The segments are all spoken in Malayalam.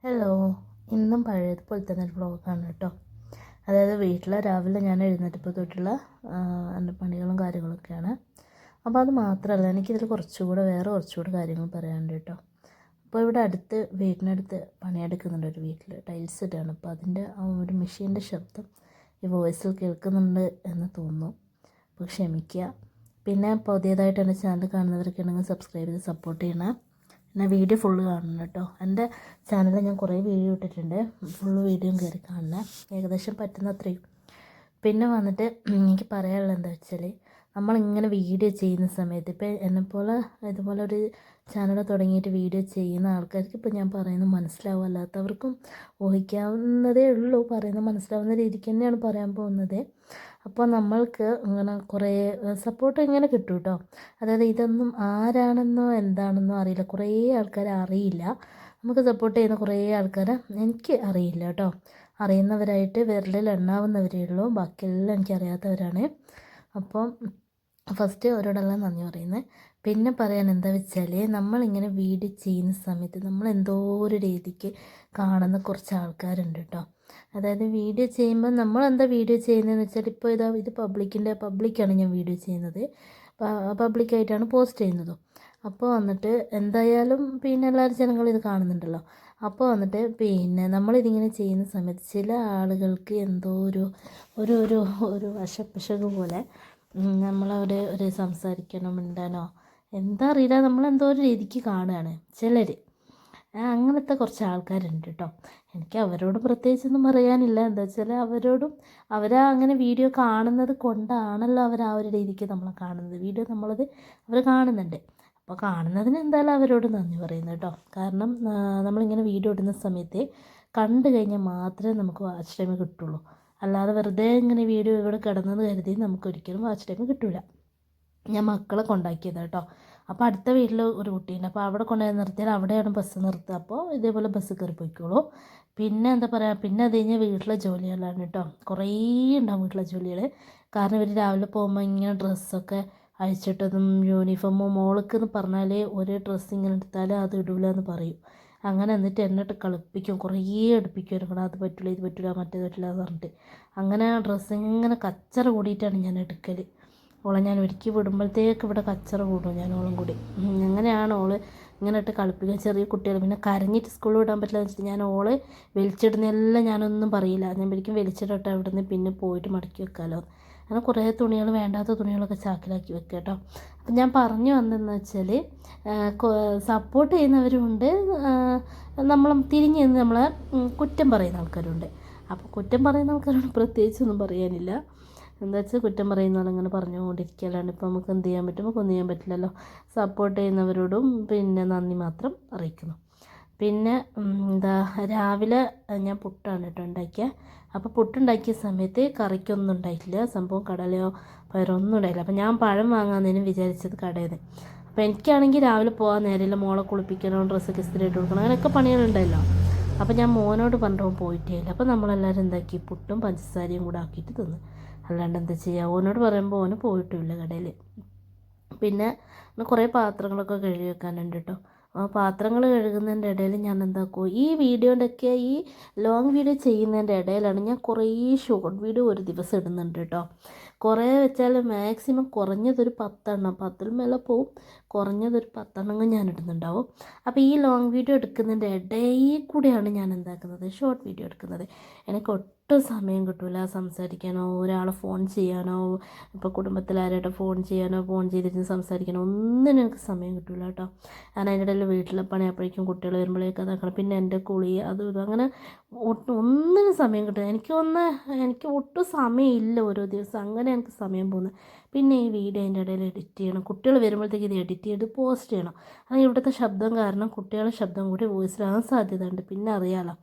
ഹലോ, ഇന്നും പഴയതുപോലെ തന്നെ ഒരു വ്ളോഗാണ് കേട്ടോ. അതായത് വീട്ടിൽ രാവിലെ ഞാൻ എഴുന്നേറ്റപ്പോൾ തൊട്ടുള്ള എൻ്റെ പണികളും കാര്യങ്ങളൊക്കെയാണ്. അപ്പോൾ അത് മാത്രമല്ല, എനിക്കിതിൽ വേറെ കുറച്ചുകൂടെ കാര്യങ്ങൾ പറയാനുണ്ട് കേട്ടോ. അപ്പോൾ ഇവിടെ വീടിനടുത്ത് പണിയെടുക്കുന്നുണ്ട് ഒരു വീട്ടിൽ, ടൈൽസ് ഇട്ടാണ്. അപ്പോൾ അതിൻ്റെ ആ ഒരു മെഷീൻ്റെ ശബ്ദം ഈ വോയിസിൽ കേൾക്കുന്നുണ്ട് എന്ന് തോന്നുന്നു. അപ്പോൾ ക്ഷമിക്കുക. പിന്നെ പുതിയതായിട്ട് എൻ്റെ ചാനൽ കാണുന്നവരൊക്കെ ഉണ്ടെങ്കിൽ സബ്സ്ക്രൈബ് ചെയ്ത് സപ്പോർട്ട് ചെയ്യണം. പിന്നെ വീഡിയോ ഫുള്ള് കാണണം കേട്ടോ. എൻ്റെ ചാനലിൽ ഞാൻ കുറേ വീഡിയോ ഇട്ടിട്ടുണ്ട്, ഫുള്ള് വീഡിയോയും കയറി കാണണം, ഏകദേശം പറ്റുന്നത്രയും. പിന്നെ വന്നിട്ട് എനിക്ക് പറയാനുള്ളത് എന്താ വെച്ചാൽ, നമ്മളിങ്ങനെ വീഡിയോ ചെയ്യുന്ന സമയത്ത് ഇപ്പോൾ എന്നെപ്പോലെ ഇതുപോലെ ഒരു ചാനൽ തുടങ്ങിയിട്ട് വീഡിയോ ചെയ്യുന്ന ആൾക്കാർക്ക് ഇപ്പോൾ ഞാൻ പറയുന്നത് മനസ്സിലാവും, അല്ലാത്തവർക്കും ഊഹിക്കാവുന്നതേ ഉള്ളൂ. പറയുന്നത് മനസ്സിലാവുന്ന രീതിക്ക് തന്നെയാണ് പറയാൻ പോകുന്നത്. അപ്പോൾ നമ്മൾക്ക് ഇങ്ങനെ കുറേ സപ്പോർട്ട് ഇങ്ങനെ കിട്ടും കേട്ടോ. അതായത് ഇതൊന്നും ആരാണെന്നോ എന്താണെന്നോ അറിയില്ല, കുറേ ആൾക്കാരെ അറിയില്ല. നമുക്ക് സപ്പോർട്ട് ചെയ്യുന്ന കുറേ ആൾക്കാരെ എനിക്ക് അറിയില്ല കേട്ടോ. അറിയുന്നവരായിട്ട് വിരലിൽ എണ്ണാവുന്നവരേ ഉള്ളൂ, ബാക്കിയെല്ലാം എനിക്കറിയാത്തവരാണ്. അപ്പം ഫസ്റ്റ് അവരോടെല്ലാം നന്ദി പറയുന്നത്. പിന്നെ പറയാൻ എന്താ വെച്ചാൽ, നമ്മളിങ്ങനെ വീഡിയോ ചെയ്യുന്ന സമയത്ത് നമ്മൾ എന്തോ ഒരു രീതിക്ക് കാണുന്ന കുറച്ച് ആൾക്കാരുണ്ട് കേട്ടോ. അതായത് വീഡിയോ ചെയ്യുമ്പോൾ നമ്മളെന്താ വീഡിയോ ചെയ്യുന്നതെന്ന് വെച്ചാൽ, ഇപ്പോൾ ഇത് പബ്ലിക്കാണ് ഞാൻ വീഡിയോ ചെയ്യുന്നത്, പബ്ലിക്കായിട്ടാണ് പോസ്റ്റ് ചെയ്യുന്നതും. അപ്പോൾ വന്നിട്ട് എന്തായാലും പിന്നെ എല്ലാവരും ജനങ്ങൾ ഇത് കാണുന്നുണ്ടല്ലോ. അപ്പോൾ വന്നിട്ട് പിന്നെ നമ്മളിതിങ്ങനെ ചെയ്യുന്ന സമയത്ത് ചില ആളുകൾക്ക് എന്തോ ഒരു ഒരു ഒരു ഒരു വശപ്പശക് പോലെ ഒരു സംസാരിക്കണോ മിണ്ടാനോ എന്താ അറിയില്ല, നമ്മളെന്തോ ഒരു രീതിക്ക് കാണുകയാണ് ചിലർ. അങ്ങനത്തെ കുറച്ച് ആൾക്കാരുണ്ട് കേട്ടോ. എനിക്ക് അവരോട് പ്രത്യേകിച്ചൊന്നും പറയാനില്ല. എന്താ വെച്ചാൽ അങ്ങനെ വീഡിയോ കാണുന്നത് കൊണ്ടാണല്ലോ അവർ ആ ഒരു രീതിക്ക് നമ്മളെ കാണുന്നത്. വീഡിയോ അവർ കാണുന്നുണ്ട്. അപ്പോൾ കാണുന്നതിന് എന്തായാലും അവരോട് നന്ദി പറയുന്നു കേട്ടോ. കാരണം നമ്മളിങ്ങനെ വീഡിയോ ഇടുന്ന സമയത്ത് കണ്ടു കഴിഞ്ഞാൽ മാത്രമേ നമുക്ക് വാച്ച് ടൈം കിട്ടുള്ളൂ. അല്ലാതെ വെറുതെ ഇങ്ങനെ വീഡിയോ ഇവിടെ കിടന്നെന്ന് കരുതി നമുക്കൊരിക്കലും വാച്ച് ടൈം കിട്ടില്ല. ഞാൻ മക്കളെ കൊണ്ടാക്കിയതാണ് കേട്ടോ. അപ്പോൾ അടുത്ത വീട്ടിൽ ഒരു കുട്ടിയുണ്ട്, അപ്പോൾ അവിടെ കൊണ്ടുപോയി നിർത്തിയാൽ അവിടെയാണ് ബസ് നിർത്തുക. അപ്പോൾ ഇതേപോലെ ബസ് കയറി പോയിക്കോളൂ. പിന്നെ എന്താ പറയുക, പിന്നെ അത് കഴിഞ്ഞാൽ വീട്ടിലെ ജോലികളാണ് കേട്ടോ. കുറേ ഉണ്ടാവും വീട്ടിലെ ജോലികൾ. കാരണം ഇവർ രാവിലെ പോകുമ്പോൾ ഇങ്ങനെ ഡ്രസ്സൊക്കെ അഴിച്ചിട്ടതും യൂണിഫോമും മോൾക്ക് എന്ന് പറഞ്ഞാൽ ഒരു ഡ്രസ്സ് ഇങ്ങനെ എടുത്താൽ അത് ഇടൂല എന്ന് പറയും. അങ്ങനെ എന്നിട്ട് എന്നിട്ട് കളിപ്പിക്കും, കുറേ അടുപ്പിക്കും എടുക്കണം, അത് പറ്റില്ല ഇത് പറ്റില്ല മറ്റേത് പറ്റില്ല എന്ന് പറഞ്ഞിട്ട്. അങ്ങനെ ഡ്രസ്സ് ഇങ്ങനെ കച്ചറ കൂടിയിട്ടാണ് ഞാൻ എടുക്കൽ. ഓളെ ഞാൻ ഒരുക്കി വിടുമ്പോഴത്തേക്ക് ഇവിടെ കച്ചറ കൂടും ഞാൻ ഓളും കൂടി. അങ്ങനെയാണ് ഓള് ഇങ്ങനെ ഇട്ട് കളിപ്പിക്കുക ചെറിയ കുട്ടികൾ. പിന്നെ കരഞ്ഞിട്ട് സ്കൂളിൽ വിടാൻ പറ്റില്ല എന്ന് വെച്ചിട്ട് ഞാൻ ഓള് വലിച്ചിടുന്നതെല്ലാം ഞാനൊന്നും പറയില്ല, ഞാൻ ശരിക്കും വലിച്ചിടട്ടെ അവിടെ നിന്ന് പിന്നെ പോയിട്ട് മടക്കി വെക്കാമല്ലോ. അങ്ങനെ കുറേ തുണികൾ, വേണ്ടാത്ത തുണികളൊക്കെ ചാക്കിലാക്കി വെക്കുക കേട്ടോ. അപ്പം ഞാൻ പറഞ്ഞു വന്നതെന്ന് വെച്ചാൽ, സപ്പോർട്ട് ചെയ്യുന്നവരുമുണ്ട്, തിരിഞ്ഞ് നിന്ന് നമ്മളെ കുറ്റം പറയുന്ന ആൾക്കാരുണ്ട്. അപ്പോൾ കുറ്റം പറയുന്ന ആൾക്കാരോട് പ്രത്യേകിച്ചൊന്നും പറയാനില്ല. എന്താ വെച്ചാൽ കുറ്റം പറയുന്നവരങ്ങനെ പറഞ്ഞുകൊണ്ടിരിക്കലാണ്. ഇപ്പോൾ നമുക്ക് എന്ത് ചെയ്യാൻ പറ്റും? നമുക്കൊന്നും ചെയ്യാൻ പറ്റില്ലല്ലോ. സപ്പോർട്ട് ചെയ്യുന്നവരോടും പിന്നെ നന്ദി മാത്രം അറിയിക്കുന്നു. പിന്നെ രാവിലെ ഞാൻ പുട്ടാണ് കേട്ടോ ഉണ്ടാക്കിയത്. അപ്പോൾ പുട്ടുണ്ടാക്കിയ സമയത്ത് കറിക്കൊന്നും ഉണ്ടായിട്ടില്ല, സംഭവം കടലയോ പയറോ ഒന്നും ഉണ്ടായില്ല. അപ്പോൾ ഞാൻ പഴം വാങ്ങാമെന്നതിനും വിചാരിച്ചത് കടയിൽ നിന്ന്. അപ്പോൾ എനിക്കാണെങ്കിൽ രാവിലെ പോകാൻ നേരമില്ല, മോളെ കുളിപ്പിക്കണം, ഡ്രസ്സൊക്കെ ഇസ്തിരി ഇട്ട് കൊടുക്കണം, അങ്ങനെയൊക്കെ പണികളുണ്ടല്ലോ. അപ്പോൾ ഞാൻ മോനോട് പറഞ്ഞപ്പോൾ പോയിട്ടേ ഇല്ല. അപ്പോൾ നമ്മളെല്ലാവരും എന്താക്കി, പുട്ടും പഞ്ചസാരയും കൂടെ ആക്കിയിട്ട് തിന്നു. അല്ലാണ്ട് എന്താ ചെയ്യുക, ഓനോട് പറയുമ്പോൾ ഓന് പോയിട്ടുമില്ല കടയിൽ. പിന്നെ കുറേ പാത്രങ്ങളൊക്കെ കഴുകി വെക്കാനുണ്ട് കേട്ടോ. ആ പാത്രങ്ങൾ കഴുകുന്നതിൻ്റെ ഇടയിൽ ഞാൻ എന്താക്കും, ഈ വീഡിയോൻ്റെയൊക്കെ ഈ ലോങ് വീഡിയോ ചെയ്യുന്നതിൻ്റെ ഇടയിലാണ് ഞാൻ കുറേ ഷോർട്ട് വീഡിയോ ഒരു ദിവസം ഇടുന്നുണ്ട് കേട്ടോ. കുറേ വെച്ചാൽ മാക്സിമം കുറഞ്ഞതൊരു 10 എണ്ണം, 10ൽ മേലെ പോവും, കുറഞ്ഞതൊരു 10 എണ്ണം ഞാൻ ഇടുന്നുണ്ടാവും. അപ്പോൾ ഈ ലോങ് വീഡിയോ എടുക്കുന്നതിൻ്റെ ഇടയിൽ കൂടെയാണ് ഞാൻ എന്താക്കുന്നത്, ഷോർട്ട് വീഡിയോ എടുക്കുന്നത്. എനിക്ക് ഒട്ടും സമയം കിട്ടില്ല സംസാരിക്കാനോ, ഒരാളെ ഫോൺ ചെയ്യാനോ, ഇപ്പോൾ കുടുംബത്തിലാരായിട്ട് ഫോൺ ചെയ്യാനോ, ഫോൺ ചെയ്തിട്ട് സംസാരിക്കാനോ ഒന്നിനും എനിക്ക് സമയം കിട്ടില്ല കേട്ടോ. കാരണം അതിൻ്റെ ഇടയിൽ വീട്ടിലെ പണി, അപ്പോഴേക്കും കുട്ടികൾ വരുമ്പോഴേക്കും അതാക്കണം, പിന്നെ എൻ്റെ കുളി അതും ഇതും, അങ്ങനെ ഒന്നിനും സമയം കിട്ടില്ല. എനിക്ക് ഒട്ടും സമയമില്ല ഓരോ ദിവസം, അങ്ങനെ എനിക്ക് സമയം പോകുന്നത്. പിന്നെ ഈ വീഡിയോ അതിൻ്റെ ഇടയിൽ എഡിറ്റ് ചെയ്യണം, കുട്ടികൾ വരുമ്പോഴത്തേക്ക് ഇത് എഡിറ്റ് ചെയ്ത് പോസ്റ്റ് ചെയ്യണം. അങ്ങനെ ഇവിടുത്തെ ശബ്ദം കാരണം കുട്ടികളുടെ ശബ്ദം കൂടി വോയിസിലാകാൻ സാധ്യതയുണ്ട്. പിന്നെ അറിയാമല്ലോ,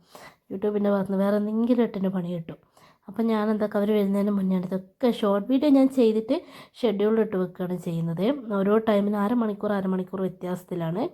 യൂട്യൂബിൻ്റെ ഭാഗത്ത് നിന്ന് വേറെ എന്തെങ്കിലും ഇട്ടിൻ്റെ പണി കിട്ടും. അപ്പം ഞാൻ എന്താക്കുക, അവർ വരുന്നതിന് മുന്നേ ഇതൊക്കെ ഷോർട്ട് വീഡിയോ ഞാൻ ചെയ്തിട്ട് ഷെഡ്യൂളിലിട്ട് വെക്കുകയാണ് ചെയ്യുന്നത്. ഓരോ ടൈമിന് അരമണിക്കൂർ വ്യത്യാസത്തിലാണ്